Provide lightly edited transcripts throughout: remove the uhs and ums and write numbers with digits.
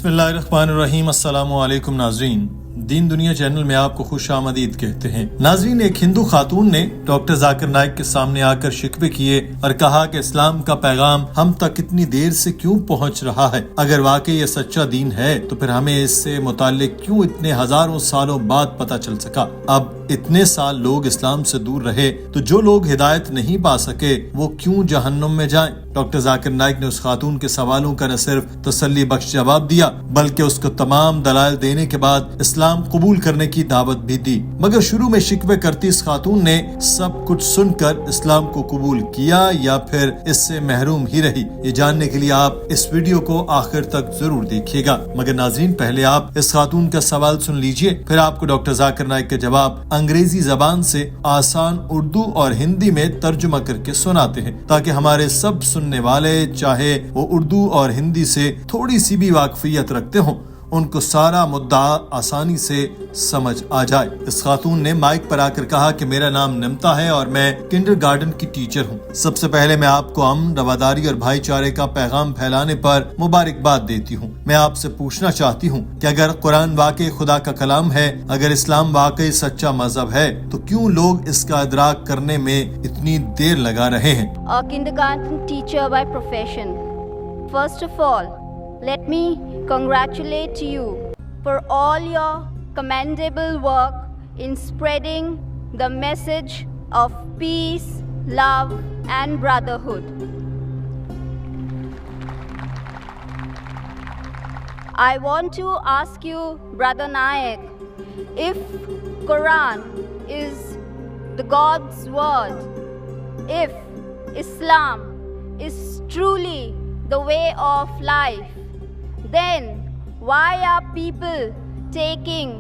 बिस्मिल्लाहिर्रहमानिर्रहीम। अस्सलामु अलैकुम नाजरीन, दीन दुनिया चैनल में आपको खुश आमदीद कहते हैं। नाजरीन, एक हिंदू खातून ने डॉक्टर जाकिर नाइक के सामने आकर शिकवे किए और कहा कि इस्लाम का पैगाम हम तक इतनी देर से क्यों पहुंच रहा है। अगर वाकई ये सच्चा दीन है तो फिर हमें इससे मुताल्लिक क्यों इतने हजारों सालों बाद पता चल सका। अब इतने साल लोग इस्लाम से दूर रहे तो जो लोग हिदायत नहीं पा सके वो क्यों जहन्नुम में जाएं। डॉक्टर जाकिर नाइक ने उस खातून के सवालों का न सिर्फ तसल्ली बख्श जवाब दिया बल्कि उसको तमाम दलाइल देने के बाद इस्लाम कबूल करने की दावत भी दी। मगर शुरू में शिकवे करती इस खातून ने सब कुछ सुनकर इस्लाम को कबूल किया या फिर इससे महरूम ही रही। ये जानने के लिए आप इस वीडियो को आखिर तक जरूर देखिएगा। मगर नाजरीन, पहले आप इस खातून का सवाल सुन लीजिए, फिर आपको डॉक्टर जाकिर नाइक के जवाब अंग्रेजी जबान से आसान उर्दू और हिंदी में तर्जुमा करके सुनाते हैं, ताकि हमारे सब सुनने वाले, चाहे वो उर्दू और हिंदी से थोड़ी सी भी वाकफियत रखते हों, उनको सारा मुद्दा आसानी से समझ आ जाए। इस खातून ने माइक पर आकर कहा कि मेरा नाम निमता है और मैं किंडरगार्टन की टीचर हूँ। सबसे पहले मैं आपको अमन, रवादारी और भाईचारे का पैगाम फैलाने पर मुबारकबाद देती हूँ। मैं आपसे पूछना चाहती हूँ कि अगर कुरान वाकई खुदा का कलाम है, अगर इस्लाम वाकई सच्चा मजहब है, तो क्यों लोग इसका इदराक करने में इतनी देर लगा रहे हैं। Kindergarten teacher by profession. First of all, let me congratulate you for all your commendable work in spreading the message of peace, love and brotherhood. I want to ask you, Brother Naik, if Qur'an is the God's word, if Islam is truly the way of life, then why are people taking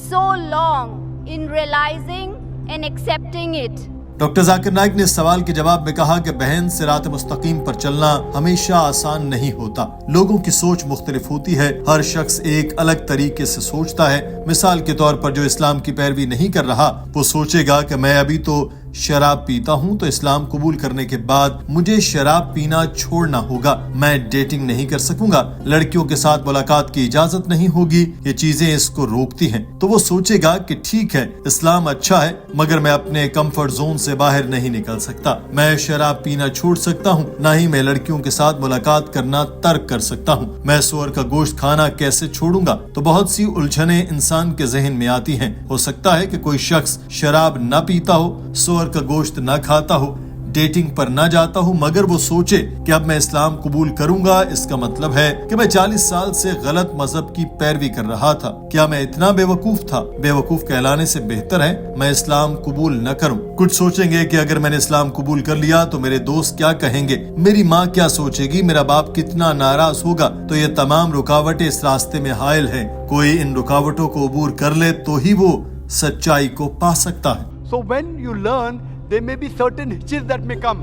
so long in realizing and accepting it? Doctor Zakir Naik ने इस सवाल के जवाब में कहा कि बहन, सिरात मुस्तकीम पर चलना हमेशा आसान नहीं होता। लोगों की सोच मुख्तलिफ होती है, हर शख्स एक अलग तरीके से सोचता है। मिसाल के तौर पर जो इस्लाम की पैरवी नहीं कर रहा वो सोचेगा कि मैं अभी तो शराब पीता हूँ तो इस्लाम कबूल करने के बाद मुझे शराब पीना छोड़ना होगा, मैं डेटिंग नहीं कर सकूंगा, लड़कियों के साथ मुलाकात की इजाजत नहीं होगी, ये चीजें इसको रोकती हैं। तो वो सोचेगा कि ठीक है, इस्लाम अच्छा है मगर मैं अपने कंफर्ट जोन से बाहर नहीं निकल सकता, मैं शराब पीना छोड़ सकता हूँ, न ही मैं लड़कियों के साथ मुलाकात करना तर्क कर सकता हूँ, मैं सुअर का गोश्त खाना कैसे छोड़ूंगा। तो बहुत सी उलझने इंसान के जहन में आती हैं। हो सकता है कि कोई शख्स शराब न पीता हो, सुअर का गोश्त ना खाता हो, डेटिंग पर ना जाता हूँ, मगर वो सोचे कि अब मैं इस्लाम कबूल करूंगा, इसका मतलब है कि मैं 40 साल से गलत मजहब की पैरवी कर रहा था। क्या मैं इतना बेवकूफ था? बेवकूफ कहलाने से बेहतर है मैं इस्लाम कबूल न करूं। कुछ सोचेंगे कि अगर मैंने इस्लाम कबूल कर लिया तो मेरे दोस्त क्या कहेंगे, मेरी माँ क्या सोचेगी, मेरा बाप कितना नाराज होगा। तो ये तमाम रुकावटें इस रास्ते में हायल हैं। कोई इन रुकावटों को अबूर कर ले तो ही वो सच्चाई को पा सकता है। So when you learn, there may be certain hitches that may come.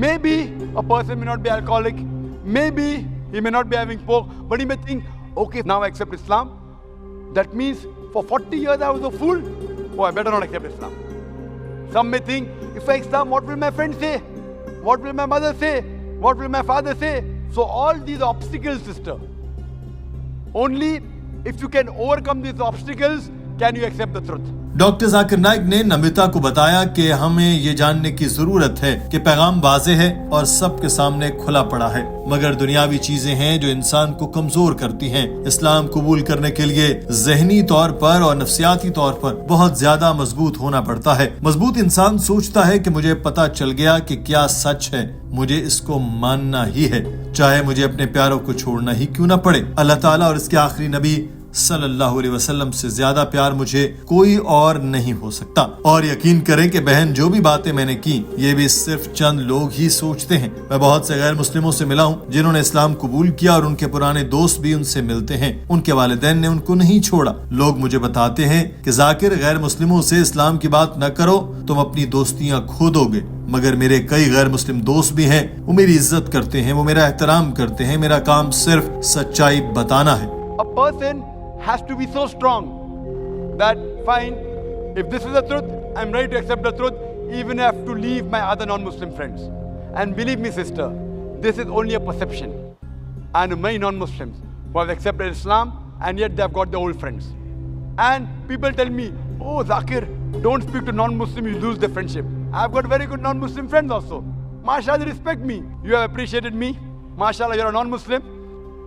Maybe a person may not be alcoholic, maybe he may not be having pork, but he may think, okay, now I accept Islam. That means for 40 years I was a fool. Oh, I better not accept Islam. Some may think, if I Islam, what will my friends say? What will my mother say? What will my father say? So all these obstacles, sister, only if you can overcome these obstacles, can you accept the truth. Doctor Zakir Naik ने नमिता को बताया कि हमें ये जानने की जरूरत है कि पैगाम वाज़े है और सबके सामने खुला पड़ा है, मगर दुनियावी चीजें हैं जो इंसान को कमजोर करती हैं। इस्लाम कबूल करने के लिए जहनी तौर पर और नफ्सियाती तौर पर बहुत ज्यादा मजबूत होना पड़ता है। मजबूत इंसान सोचता है कि मुझे पता चल गया कि क्या सच है, मुझे इसको मानना ही है, चाहे मुझे अपने प्यारों को छोड़ना ही क्यों न पड़े। अल्लाह ताला और इसके आखिरी नबी सल्लल्लाहु अलैहि वसल्लम से ज्यादा प्यार मुझे कोई और नहीं हो सकता। और यकीन करें कि बहन, जो भी बातें मैंने की ये भी सिर्फ चंद लोग ही सोचते हैं। मैं बहुत से गैर मुस्लिमों से मिला हूँ जिन्होंने इस्लाम कबूल किया और उनके पुराने दोस्त भी उनसे मिलते हैं, उनके वालिदैन ने उनको नहीं छोड़ा। लोग मुझे बताते हैं कि जाकिर, गैर मुस्लिमों से इस्लाम की बात न करो, तुम अपनी दोस्तियाँ खो दोगे। मगर मेरे कई गैर मुस्लिम दोस्त भी हैं, वो मेरी इज्जत करते हैं, वो मेरा एहतराम करते हैं, मेरा काम सिर्फ सच्चाई बताना है। A person has to be so strong that fine, if this is the truth, I'm ready to accept the truth, even if I have to leave my other non-Muslim friends. And believe me, sister, this is only a perception. And many non-Muslims who have accepted Islam and yet they have got their old friends. And people tell me, oh Zakir, don't speak to non-Muslim, you lose the friendship. I have got very good non-Muslim friends also. MashaAllah, they respect me. You have appreciated me. MashaAllah, you're a non-Muslim.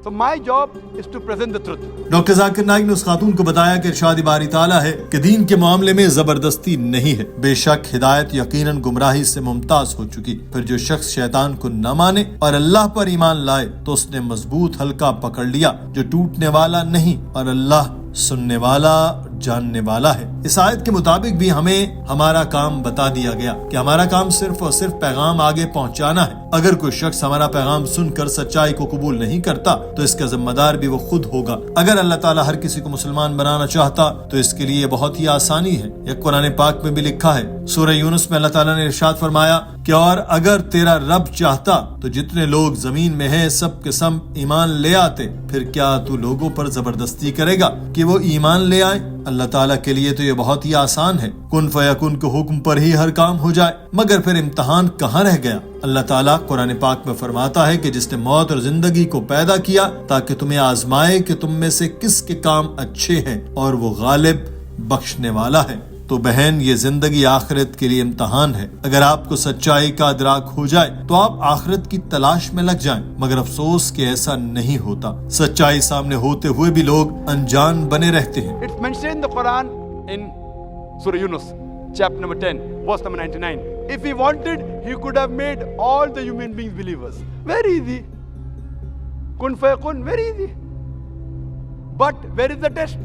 So my job is to present the truth. Doctor Zakir Naik ने उस खातून को बताया कि इरशाद बारी ताला है कि दीन के मामले में जबरदस्ती नहीं है। बेशक हिदायत यकीनन गुमराही से मुमताज हो चुकी। फिर जो शख्स शैतान को न माने और अल्लाह पर ईमान लाए तो उसने मजबूत हल्का पकड़ लिया जो टूटने वाला नहीं और अल्लाह सुनने वाला जानने वाला है। इस आयत के मुताबिक भी हमें हमारा काम बता दिया गया कि हमारा काम सिर्फ और सिर्फ पैगाम आगे पहुंचाना है। अगर कोई शख्स हमारा पैगाम सुनकर सच्चाई को कबूल नहीं करता तो इसका जिम्मेदार भी वो खुद होगा। अगर अल्लाह ताला हर किसी को मुसलमान बनाना चाहता तो इसके लिए बहुत ही आसानी है। यह कुरान पाक में भी लिखा है। सूरह यूनुस में अल्लाह ताला ने इरशाद फरमाया कि और अगर तेरा रब चाहता तो जितने लोग जमीन में हैं सब के सब ईमान ले आते, फिर क्या तू लोगों पर जबरदस्ती करेगा कि वो ईमान ले आए? अल्लाह ताला के लिए तो ये बहुत ही आसान है। कुन फयकुन के हुक्म पर ही हर काम हो जाए। मगर फिर इम्तिहान कहाँ रह गया? अल्लाह ताला कुरान पाक में फरमाता है कि जिसने मौत और जिंदगी को पैदा किया ताकि तुम्हें आजमाए कि तुम में से किसके काम अच्छे हैं और वो गालिब बख्शने वाला है। तो बहन, ये जिंदगी आखिरत के लिए इम्तिहान है। अगर आपको सच्चाई का इदराक हो जाए तो आप आखिरत की तलाश में लग जाएं, मगर अफसोस कि ऐसा नहीं होता। सच्चाई सामने होते हुए भी लोग अनजान बने रहते हैं। It's mentioned in the Quran in Surah Yunus, chapter number 10, verse number 99. If he wanted, he could have made all the human beings believers. Very easy. Kun fayakun, very easy. But where is the test?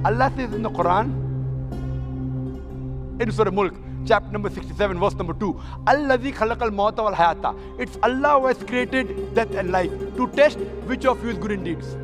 Allah says in the Quran, in Surah Mulk, chapter number 67, verse number 2, Allazi khalaqal mauta wal hayata. It's Allah who has created death and life to test which of you is good in deeds.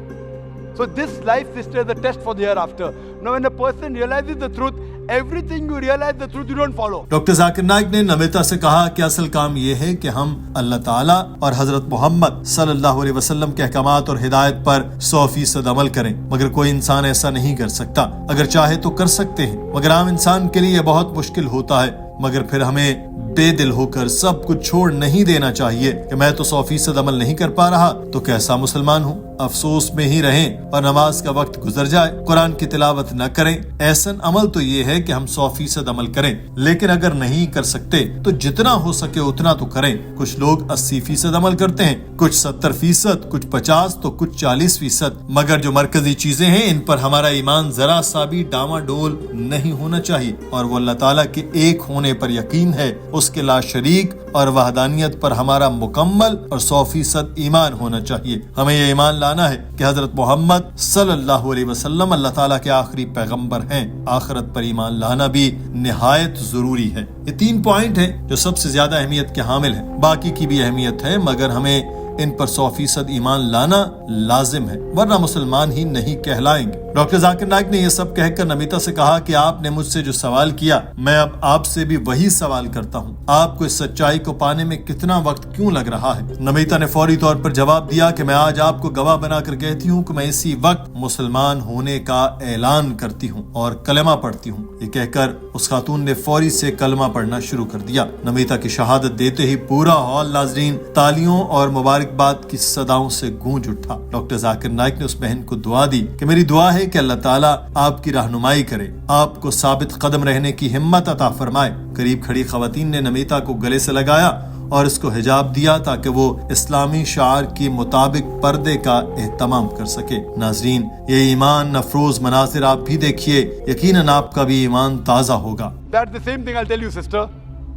So this life, sister, is the test for the hereafter. Now when a person realizes the truth, everything you realize the truth, you don't follow. Doctor Zakir Naik ने नमिता से कहा कि असल काम ये है कि हम अल्लाह ताला और हजरत मोहम्मद सल्लल्लाहु अलैहि वसल्लम के अहकामात और हिदायत पर 100% अमल करें। मगर कोई इंसान ऐसा नहीं कर सकता। अगर चाहे तो कर सकते हैं, मगर आम इंसान के लिए यह बहुत मुश्किल होता है। मगर फिर हमें बेदिल होकर सब कुछ छोड़ नहीं देना चाहिए कि मैं तो 100% अमल नहीं कर पा रहा तो कैसा मुसलमान हूँ। अफसोस में ही रहें और नमाज का वक्त गुजर जाए, कुरान की तिलावत न करें। ऐसन अमल तो ये है कि हम 100% अमल करें, लेकिन अगर नहीं कर सकते तो जितना हो सके उतना तो करें। कुछ लोग 80% अमल करते हैं, कुछ 70%, कुछ 50 तो कुछ 40%। मगर जो मरकजी चीजें हैं इन पर हमारा ईमान जरा सा भी डामाडोल नहीं होना चाहिए और वो अल्लाह ताला के एक होने पर यकीन है, उसके ला शरीक और वहदानियत पर हमारा मुकम्मल और 100% ईमान होना चाहिए। हमें ये ईमान लाना है कि हजरत मोहम्मद सल्लल्लाहु अलैहि वसल्लम अल्लाह ताला के आखिरी पैगंबर हैं। आखिरत पर ईमान लाना भी निहायत जरूरी है। ये 3 पॉइंट हैं जो सबसे ज्यादा अहमियत के हामिल हैं। बाकी की भी अहमियत है, मगर हमें इन पर 100% ईमान लाना लाजिम है, वरना मुसलमान ही नहीं कहलाएंगे। डॉक्टर जाकिर नाइक ने यह सब कहकर नमिता से कहा कि आपने मुझसे जो सवाल किया, मैं अब आपसे भी वही सवाल करता हूँ। आपको इस सच्चाई को पाने में कितना वक्त क्यों लग रहा है? नमिता ने फौरी तौर पर जवाब दिया कि मैं आज आपको गवाह बनाकर कहती हूँ कि मैं इसी वक्त मुसलमान होने का ऐलान करती हूँ और कलमा पढ़ती हूँ। ये कहकर उस खातून ने फौरी से कलमा पढ़ना शुरू कर दिया। नमिता की शहादत देते ही पूरा हॉल नाज़रीन तालियों और मुबारकबाद की सदाओं से गूंज उठा। डॉक्टर जाकिर नाइक ने उस बहन को दुआ दी कि मेरी दुआ है कि अल्लाह ताला आपकी रहनुमाई करे, आपको साबित कदम रहने की हिम्मत अता फरमाए। करीब खड़ी खवातीन ने नमिता को गले से लगाया और इसको हिजाब दिया ताकि वो इस्लामी शार के मुताबिक पर्दे का एहतमाम कर सके। नाज़रीन, ये ईमान अफरोज मनाजिर आप भी देखिए, यकीनन आपका भी ईमान ताज़ा होगा। That's the same thing I'll tell you, sister.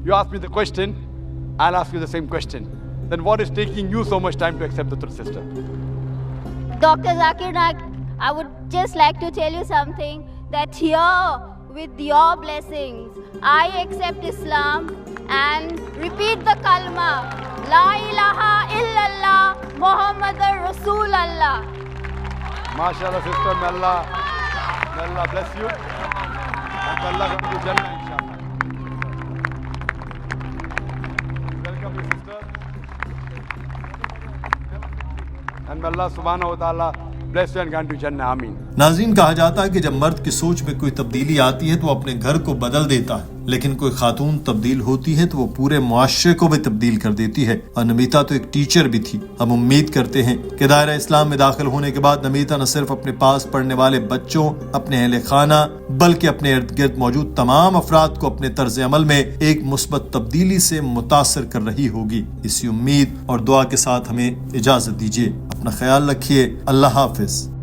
You ask me the question, I'll ask you the same question. Then what is taking you so much time to accept the truth, sister? Dr. Zakir Naik, I would just like to tell you something, that here with your blessings, I accept Islam and repeat the kalma, La ilaha illallah Muhammadur Rasulullah. MashaAllah, sister, may Allah bless you. And may Allah come to Jannah, inshallah. Welcome, sister. And may Allah subhanahu wa ta'ala bless you and grant you Jannah. Ameen. नाज़रीन, कहा जाता है कि जब मर्द की सोच में कोई तब्दीली आती है तो अपने घर को बदल देता है, लेकिन कोई खातून तब्दील होती है तो वो पूरे मुआशरे को भी तब्दील कर देती है। और नमिता तो एक टीचर भी थी। हम उम्मीद करते हैं कि दायरा इस्लाम में दाखिल होने के बाद नमिता न सिर्फ अपने पास पढ़ने वाले बच्चों, अपने अहले खाना, बल्कि अपने इर्द गिर्द मौजूद तमाम अफराद को अपने तर्ज अमल में एक मुस्बत तब्दीली से मुतासर कर रही होगी। इसी उम्मीद और दुआ के साथ हमें इजाजत दीजिए। अपना ख्याल रखिए। अल्लाह हाफिज।